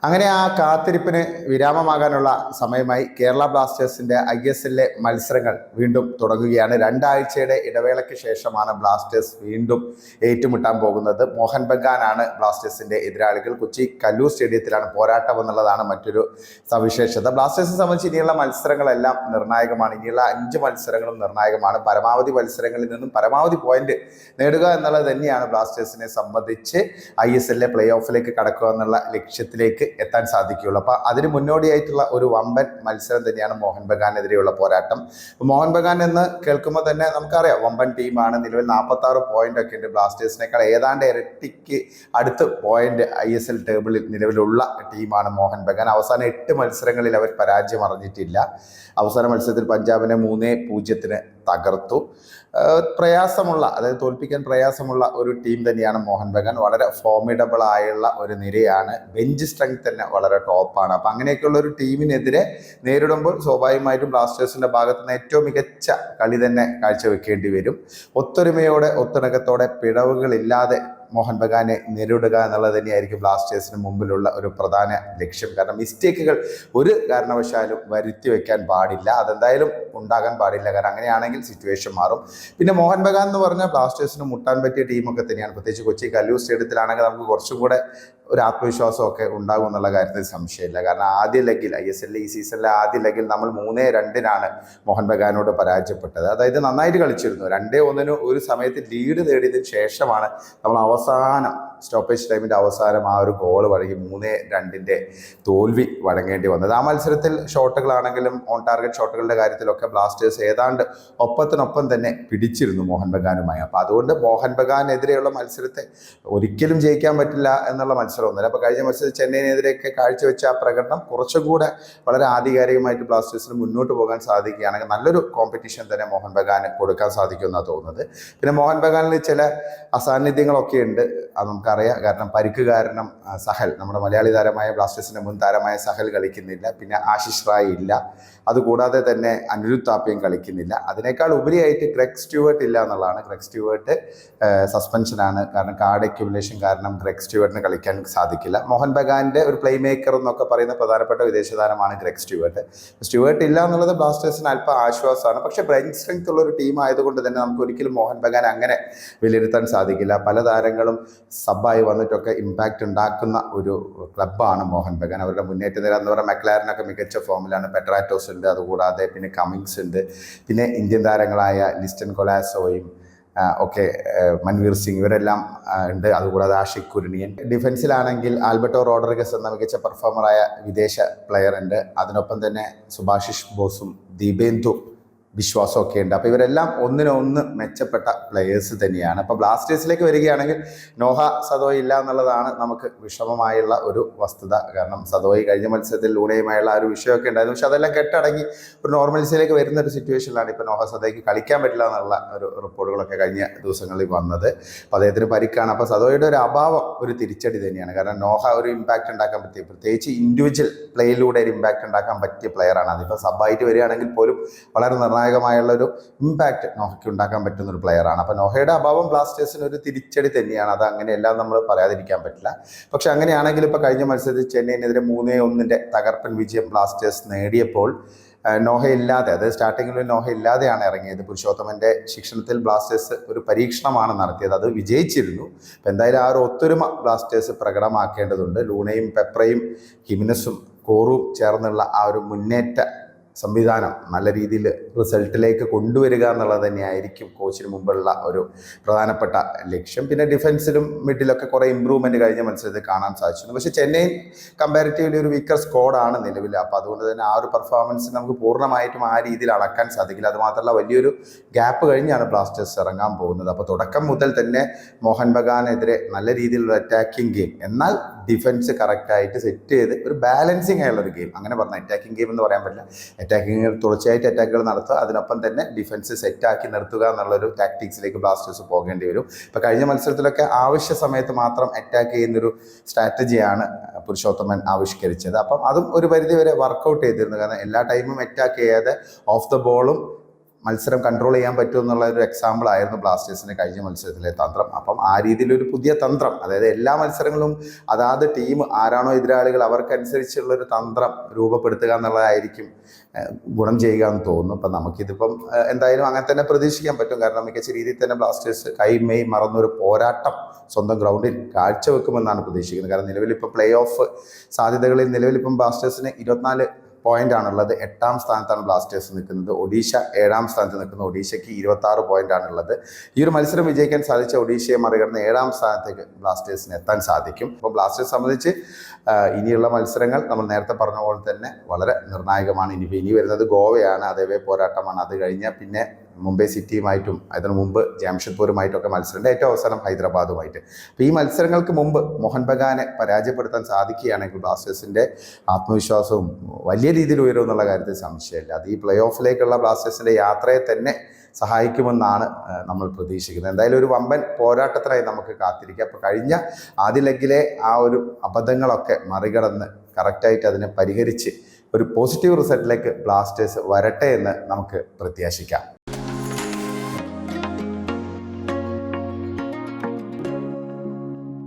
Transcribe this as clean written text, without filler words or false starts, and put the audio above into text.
അങ്ങനെ ആ കാത്തിരിപ്പിന് വിരാമമാകാനുള്ള സമയമായി. കേരള ബ്ലാസ്റ്റേഴ്സിന്റെ ISL മത്സരങ്ങൾ വീണ്ടും തുടങ്ങുകയാണ്. 2 ആഴ്ചയുടെ ഇടവേളയ്ക്ക് ശേഷമാണ് ബ്ലാസ്റ്റേഴ്സ് വീണ്ടും ഏറ്റുമുട്ടാൻ പോകുന്നത്. മോഹൻ ബഗാനാണ് ബ്ലാസ്റ്റേഴ്സിന്റെ എതിരാളികൾ. കൊച്ചി കല്ലൂർ സ്റ്റേഡിയത്തിലാണ് പോരാട്ടം എന്നുള്ളതാണ് മറ്റൊരു സവിശേഷത. ബ്ലാസ്റ്റേഴ്സിനെ സംബന്ധിച്ച് ഇനിയുള്ള മത്സരങ്ങളെല്ലാം നിർണായകമാണ്. ഇനിയുള്ള 5 മത്സരങ്ങളും നിർണായകമാണ്. പരമാവധി മത്സരങ്ങളിൽ നിന്നും പരമാവധി പോയിന്റ് നേടുക എന്നുള്ളത് തന്നെയാണ് ബ്ലാസ്റ്റേഴ്സിനെ സംബന്ധിച്ച് ISL പ്ലേ ഓഫിലേക്ക് കടക്കുക എന്നുള്ള ലക്ഷ്യത്തിലേക്ക് എത്താൻ സാധിക്കുകയുള്ളൂ. അപ്പോൾ അതിന് മുന്നോടിയായിട്ടുള്ള ഒരു വമ്പൻ മത്സരം തന്നെയാണ് മോഹൻ ബഗാനെതിരെയുള്ള പോരാട്ടം. മോഹൻ ബഗാൻ എന്ന് കേൾക്കുമ്പോൾ തന്നെ നമുക്കറിയാം വമ്പൻ ടീമാണ്. നിലവിൽ 46 പോയിന്റ് ഒക്കെ ഉണ്ട്. ബ്ലാസ്റ്റേഴ്സിനേക്കാൾ ഏതാണ്ട് ഇരട്ടിക്ക് അടുത്ത് പോയിന്റ് ISL ടേബിളിൽ നിലവിലുള്ള ടീമാണ് മോഹൻ ബഗാൻ. അവസാന 8 മത്സരങ്ങളിൽ അവർ പരാജയം അറിഞ്ഞിട്ടില്ല. അവസാന മത്സരത്തിൽ പഞ്ചാബിനെ 3-0 തകർത്തു. പ്രയാസമുള്ള, അതായത് തോൽപ്പിക്കാൻ പ്രയാസമുള്ള ഒരു ടീം തന്നെയാണ് മോഹൻ ബഗാൻ. വളരെ ഫോമിഡബിൾ ആയുള്ള ഒരു നിരയാണ്. ബെഞ്ച് സ്ട്രെങ്ത് തന്നെ വളരെ ടോപ്പാണ്. അപ്പം അങ്ങനെയൊക്കെയുള്ള ഒരു ടീമിനെതിരെ നേരിടുമ്പോൾ സ്വാഭാവികമായിട്ടും ബ്ലാസ്റ്റേഴ്സിന്റെ ഭാഗത്ത് നിന്ന് ഏറ്റവും മികച്ച കളി തന്നെ കാഴ്ചവെക്കേണ്ടി വരും. ഒത്തൊരുമയോടെ ഒത്തിണക്കത്തോടെ പിഴവുകളില്ലാതെ മോഹൻ ബഗാനെ നേരിടുക എന്നുള്ളത് തന്നെയായിരിക്കും ബ്ലാസ്റ്റേഴ്സിന് മുമ്പിലുള്ള ഒരു പ്രധാന ലക്ഷ്യം. കാരണം മിസ്റ്റേക്കുകൾ ഒരു കാരണവശാലും വരുത്തി വെക്കാൻ പാടില്ല. അതെന്തായാലും ഉണ്ടാകാൻ പാടില്ല. കാരണം അങ്ങനെയാണെങ്കിൽ സിറ്റുവേഷൻ മാറും. പിന്നെ മോഹൻ ബഗാൻ എന്ന് പറഞ്ഞാൽ ബ്ലാസ്റ്റേഴ്സിന് മുട്ടാൻ പറ്റിയ ടീമൊക്കെ തന്നെയാണ്. പ്രത്യേകിച്ച് കൊച്ചി കല്ലൂർ സ്റ്റേഡിയത്തിലാണെങ്കിൽ നമുക്ക് കുറച്ചും കൂടെ ഒരു ആത്മവിശ്വാസമൊക്കെ ഉണ്ടാകും എന്നുള്ള കാര്യത്തിൽ സംശയമില്ല. കാരണം ആദ്യ ലെഗിൽ ISL ഈ സീസണിലെ ആദ്യ ലെഗിൽ നമ്മൾ 3-2 മോഹൻ ബഗാനോട് പരാജയപ്പെട്ടത്. അതായത് നന്നായിട്ട് കളിച്ചിരുന്നു. 2-1 ഒരു സമയത്ത് ലീഡ് നേടിയതിന് ശേഷമാണ് നമ്മൾ അവസാനം സ്റ്റോപ്പേജ് ടൈമിൻ്റെ അവസാനം ആ ഒരു ഗോൾ വഴങ്ങി 3-2 തോൽവി വഴങ്ങേണ്ടി വന്നത്. ആ മത്സരത്തിൽ ഷോട്ടുകളാണെങ്കിലും ഓൺ ടാർഗറ്റ് ഷോട്ടുകളുടെ കാര്യത്തിലൊക്കെ ബ്ലാസ്റ്റേഴ്സ് ഏതാണ്ട് ഒപ്പത്തിനൊപ്പം തന്നെ പിടിച്ചിരുന്നു മോഹൻ ബഗാനുമായി. അപ്പോൾ അതുകൊണ്ട് മോഹൻ ബഗാനെതിരെയുള്ള മത്സരത്തെ ഒരിക്കലും ജയിക്കാൻ പറ്റില്ല എന്നുള്ള മത്സരമൊന്നുമില്ല. അപ്പോൾ കഴിഞ്ഞ മത്സരത്തിൽ ചെന്നൈയിനെതിരെയൊക്കെ കാഴ്ചവെച്ച ആ പ്രകടനം കുറച്ചുകൂടെ വളരെ ആധികാരികമായിട്ട് ബ്ലാസ്റ്റേഴ്സിന് മുന്നോട്ട് പോകാൻ സാധിക്കുകയാണെങ്കിൽ നല്ലൊരു കോമ്പറ്റീഷൻ തന്നെ മോഹൻ ബഗാന് കൊടുക്കാൻ സാധിക്കുമെന്നാണ് തോന്നുന്നത്. പിന്നെ മോഹൻ ബഗാനിൽ ചില അസാന്നിധ്യങ്ങളൊക്കെ ഉണ്ട്. അത് നമുക്കറിയാം. കാരണം പരിക്ക് കാരണം സഹൽ, നമ്മുടെ മലയാളി താരമായ ബ്ലാസ്റ്റേഴ്സിന്റെ മുൻ താരമായ സഹൽ കളിക്കുന്നില്ല. പിന്നെ ആശിഷ് റായ് ഇല്ല. അതുകൂടാതെ തന്നെ അനിരുദ്ധ് താപ്പിയും കളിക്കുന്നില്ല. അതിനേക്കാൾ ഉപരിയായിട്ട് ഗ്രെഗ് സ്റ്റുവർട്ട് ഇല്ല എന്നുള്ളതാണ്. ഗ്രെഗ് സ്റ്റുവർട്ട് സസ്പെൻഷനാണ്. കാരണം കാർഡ് അക്യുമുലേഷൻ കാരണം ഗ്രെഗ് സ്റ്റുവർട്ടിന് കളിക്കാൻ സാധിക്കില്ല. മോഹൻ ബഗാന്റെ ഒരു പ്ലേ മേക്കർ എന്നൊക്കെ പറയുന്ന പ്രധാനപ്പെട്ട വിദേശ താരമാണ് ഗ്രെഗ് സ്റ്റുവർട്ട്. സ്റ്റുവർട്ട് ഇല്ല എന്നുള്ളത് ബ്ലാസ്റ്റേഴ്സിന് അല്പം ആശ്വാസമാണ്. പക്ഷേ ബെഞ്ച് സ്ട്രെങ്ത് ഉള്ള ഒരു ടീം ആയതുകൊണ്ട് തന്നെ നമുക്ക് ഒരിക്കലും മോഹൻ ബഗാൻ അങ്ങനെ വിലയിരുത്താൻ സാധിക്കില്ല. പല താരങ്ങളും സബ്ബായി വന്നിട്ടൊക്കെ ഇമ്പാക്റ്റ് ഉണ്ടാക്കുന്ന ഒരു ക്ലബ്ബാണ് മോഹൻ ബഗാൻ. അവരുടെ മുന്നേറ്റ നിര എന്ന് പറയുന്ന മെക്ലാരനൊക്കെ മികച്ച ഫോമിലാണ്. പെട്രാറ്റോസ് ഉണ്ട്. അതുകൂടാതെ പിന്നെ കമിങ്സ് ഉണ്ട്. പിന്നെ ഇന്ത്യൻ താരങ്ങളായ ലിസ്റ്റൻ കൊലാസോയും ഒക്കെ മൻവീർ സിംഗ് ഇവരെല്ലാം ഉണ്ട്. അതുകൂടാതെ ആഷിഖ് കുരുണിയൻ. ഡിഫൻസിലാണെങ്കിൽ ആൽബർട്ടോ റോഡ്രിഗസ് എന്ന മികച്ച പെർഫോമറായ വിദേശ പ്ലെയർ ഉണ്ട്. അതിനൊപ്പം തന്നെ സുഭാഷിഷ് ബോസും ദീപേന്ദു വിശ്വാസമൊക്കെ ഉണ്ട്. അപ്പോൾ ഇവരെല്ലാം ഒന്നിനൊന്ന് മെച്ചപ്പെട്ട പ്ലെയേഴ്സ് തന്നെയാണ്. അപ്പോൾ ബ്ലാസ്റ്റേഴ്സിലേക്ക് വരികയാണെങ്കിൽ നോഹ സദോയ് ഇല്ല എന്നുള്ളതാണ് നമുക്ക് വിഷമമായുള്ള ഒരു വസ്തുത. കാരണം സദോയ് കഴിഞ്ഞ മത്സരത്തിൽ ലൂണയുമായുള്ള ആ ഒരു വിഷയമൊക്കെ ഉണ്ടായിരുന്നു. പക്ഷെ അതെല്ലാം കെട്ടടങ്ങി ഒരു നോർമൽസിലേക്ക് വരുന്ന ഒരു സിറ്റുവേഷനിലാണ് ഇപ്പോൾ നോഹ സദോയ്ക്ക് കളിക്കാൻ പറ്റില്ല എന്നുള്ള ഒരു റിപ്പോർട്ടുകളൊക്കെ കഴിഞ്ഞ ദിവസങ്ങളിൽ വന്നത്. അപ്പോൾ അദ്ദേഹത്തിന് പരിക്കാണ്. അപ്പോൾ സദോയുടെ ഒരു അഭാവം ഒരു തിരിച്ചടി തന്നെയാണ്. കാരണം നോഹ ഒരു ഇമ്പാക്റ്റ് ഉണ്ടാക്കാൻ പറ്റിയ, പ്രത്യേകിച്ച് ഇൻഡിവിജ്വൽ പ്ലേയിലൂടെ ഒരു ഇമ്പാക്റ്റ് ഉണ്ടാക്കാൻ പറ്റിയ പ്ലെയറാണ്. അതിപ്പോൾ സബ്ബായിട്ട് വരികയാണെങ്കിൽ പോലും വളരെ നിർണായകമായുള്ളൊരു ഇമ്പാക്റ്റ് നോഹയ്ക്ക് ഉണ്ടാക്കാൻ പറ്റുന്ന ഒരു പ്ലെയറാണ്. അപ്പോൾ നോഹയുടെ അഭാവം ബ്ലാസ്റ്റേഴ്സിന് ഒരു തിരിച്ചടി തന്നെയാണ്. അത് അങ്ങനെയെല്ലാം നമ്മൾ പറയാതിരിക്കാൻ പറ്റില്ല. പക്ഷെ അങ്ങനെയാണെങ്കിൽ ഇപ്പോൾ കഴിഞ്ഞ മത്സരത്തിൽ ചെന്നൈയിനെതിരെ 3-1 തകർപ്പൻ വിജയം ബ്ലാസ്റ്റേഴ്സ് നേടിയപ്പോൾ നോഹ ഇല്ലാതെ, അതായത് സ്റ്റാർട്ടിങ്ങിൽ നോഹ ഇല്ലാതെയാണ് ഇറങ്ങിയത്. പുരുഷോത്തമൻ്റെ ശിക്ഷണത്തിൽ ബ്ലാസ്റ്റേഴ്സ് ഒരു പരീക്ഷണമാണ് നടത്തിയത്. അത് വിജയിച്ചിരുന്നു. അപ്പോൾ എന്തായാലും ആ ഒരു ഒത്തൊരുമ ബ്ലാസ്റ്റേഴ്സ് പ്രകടമാക്കേണ്ടതുണ്ട്. ലൂണയും പെപ്രയും ഹിമിനസും കോറും ചേർന്നുള്ള ആ ഒരു മുന്നേറ്റ സംവിധാനം നല്ല രീതിയിൽ റിസൾട്ടിലേക്ക് കൊണ്ടുവരിക എന്നുള്ളത് തന്നെയായിരിക്കും കോച്ചിന് മുമ്പുള്ള ഒരു പ്രധാനപ്പെട്ട ലക്ഷ്യം. പിന്നെ ഡിഫൻസിലും മിഡിലൊക്കെ കുറേ ഇമ്പ്രൂവ്മെൻറ്റ് കഴിഞ്ഞ മത്സരത്തിൽ കാണാൻ സാധിച്ചിരുന്നു. പക്ഷേ ചെന്നൈ കമ്പാരിറ്റീവ്ലി ഒരു വീക്കർ സ്ക്വാഡാണ് നിലവിൽ. അപ്പോൾ അതുകൊണ്ട് തന്നെ ആ ഒരു പെർഫോമൻസ് നമുക്ക് പൂർണ്ണമായിട്ടും ആ രീതിയിൽ അളക്കാൻ സാധിക്കില്ല. അതുമാത്രമല്ല വലിയൊരു ഗ്യാപ്പ് കഴിഞ്ഞാണ് ബ്ലാസ്റ്റേഴ്സ് ഇറങ്ങാൻ പോകുന്നത്. അപ്പോൾ തുടക്കം മുതൽ തന്നെ മോഹൻ ബഗാനെതിരെ നല്ല രീതിയിലുള്ള അറ്റാക്കിംഗ് ഗെയിം, എന്നാൽ ഡിഫൻസ് കറക്റ്റായിട്ട് സെറ്റ് ചെയ്ത് ഒരു ബാലൻസിങ് ആയുള്ളൊരു ഗെയിം, അങ്ങനെ പറഞ്ഞാൽ അറ്റാക്കിംഗ് ഗെയിം എന്ന് പറയാൻ പറ്റില്ല. അറ്റാക്കിങ് തുടർച്ചയായിട്ട് അറ്റാക്കുകൾ നടത്തുക, അതിനൊപ്പം തന്നെ ഡിഫൻസ് സെറ്റാക്കി നിർത്തുക എന്നുള്ളൊരു ടാക്ടിക്സിലേക്ക് ബ്ലാസ്റ്റേഴ്സ് പോകേണ്ടി വരും. ഇപ്പോൾ കഴിഞ്ഞ മത്സരത്തിലൊക്കെ ആവശ്യ സമയത്ത് മാത്രം അറ്റാക്ക് ചെയ്യുന്നൊരു സ്ട്രാറ്റജിയാണ് പുരുഷോത്തമൻ ആവിഷ്കരിച്ചത്. അപ്പം അതും ഒരു പരിധി വരെ വർക്കൗട്ട് ചെയ്തിരുന്നു. കാരണം എല്ലാ ടൈമും അറ്റാക്ക് ചെയ്യാതെ ഓഫ് ദ ബോളും മത്സരം കൺട്രോൾ ചെയ്യാൻ പറ്റും എന്നുള്ള ഒരു എക്സാമ്പിൾ ആയിരുന്നു ബ്ലാസ്റ്റേഴ്സിന് കഴിഞ്ഞ മത്സരത്തിലെ തന്ത്രം. അപ്പം ആ രീതിയിലൊരു പുതിയ തന്ത്രം, അതായത് എല്ലാ മത്സരങ്ങളും അതാത് ടീം ആരാണോ എതിരാളികൾ അവർക്കനുസരിച്ചുള്ളൊരു തന്ത്രം രൂപപ്പെടുത്തുക എന്നുള്ളതായിരിക്കും ഗുണം ചെയ്യുക എന്ന് തോന്നുന്നു. അപ്പം നമുക്കിതിപ്പം എന്തായാലും അങ്ങനെ തന്നെ പ്രതീക്ഷിക്കാൻ പറ്റും. കാരണം മികച്ച രീതിയിൽ തന്നെ ബ്ലാസ്റ്റേഴ്സ് കൈമെയ് മറന്നൊരു പോരാട്ടം സ്വന്തം ഗ്രൗണ്ടിൽ കാഴ്ചവെക്കുമെന്നാണ് പ്രതീക്ഷിക്കുന്നത്. കാരണം നിലവിലിപ്പോൾ പ്ലേ ഓഫ് സാധ്യതകളിൽ നിലവിലിപ്പം ബ്ലാസ്റ്റേഴ്സിന് 24 പോയിന്റാണുള്ളത്. 8ാം സ്ഥാനത്താണ് ബ്ലാസ്റ്റേഴ്സ് നിൽക്കുന്നത്. ഒഡീഷ 7ാം സ്ഥാനത്ത് നിൽക്കുന്നു. ഒഡീഷയ്ക്ക് 26 പോയിന്റാണുള്ളത്. ഈ ഒരു മത്സരം വിജയിക്കാൻ സാധിച്ച ഒഡീഷയെ മറികടന്ന് 7ാം സ്ഥാനത്തേക്ക് ബ്ലാസ്റ്റേഴ്സിന് എത്താൻ സാധിക്കും. അപ്പോൾ ബ്ലാസ്റ്റേഴ്സ് സംബന്ധിച്ച് ഇനിയുള്ള മത്സരങ്ങൾ നമ്മൾ നേരത്തെ പറഞ്ഞ പോലെ തന്നെ വളരെ നിർണായകമാണ്. ഇനി വരുന്നത് ഗോവയാണ്, അതേവേ പോരാട്ടമാണ്. അത് കഴിഞ്ഞാൽ പിന്നെ മുംബൈ സിറ്റിയുമായിട്ടും അതിനു മുമ്പ് ജാംഷഡ്പൂരുമായിട്ടൊക്കെ മത്സരമുണ്ട്. ഏറ്റവും അവസാനം ഹൈദരാബാദുമായിട്ട്. അപ്പോൾ ഈ മത്സരങ്ങൾക്ക് മുമ്പ് മോഹൻ ബഗാനെ പരാജയപ്പെടുത്താൻ സാധിക്കുകയാണെങ്കിൽ ബ്ലാസ്റ്റേഴ്സിൻ്റെ ആത്മവിശ്വാസവും വലിയ രീതിയിൽ ഉയരും എന്നുള്ള കാര്യത്തിൽ സംശയമില്ല. അത് ഈ പ്ലേ ഓഫിലേക്കുള്ള ബ്ലാസ്റ്റേഴ്സിൻ്റെ യാത്രയെ തന്നെ സഹായിക്കുമെന്നാണ് നമ്മൾ പ്രതീക്ഷിക്കുന്നത്. എന്തായാലും ഒരു വമ്പൻ പോരാട്ടത്തിനായി നമുക്ക് കാത്തിരിക്കാം. അപ്പോൾ കഴിഞ്ഞ ആദ്യ ലെഗിലെ ആ ഒരു അബദ്ധങ്ങളൊക്കെ മറികടന്ന് കറക്റ്റായിട്ട് അതിനെ പരിഹരിച്ച് ഒരു പോസിറ്റീവ് റിസൾട്ടിലേക്ക് ബ്ലാസ്റ്റേഴ്സ് വരട്ടെ എന്ന് നമുക്ക് പ്രത്യാശിക്കാം.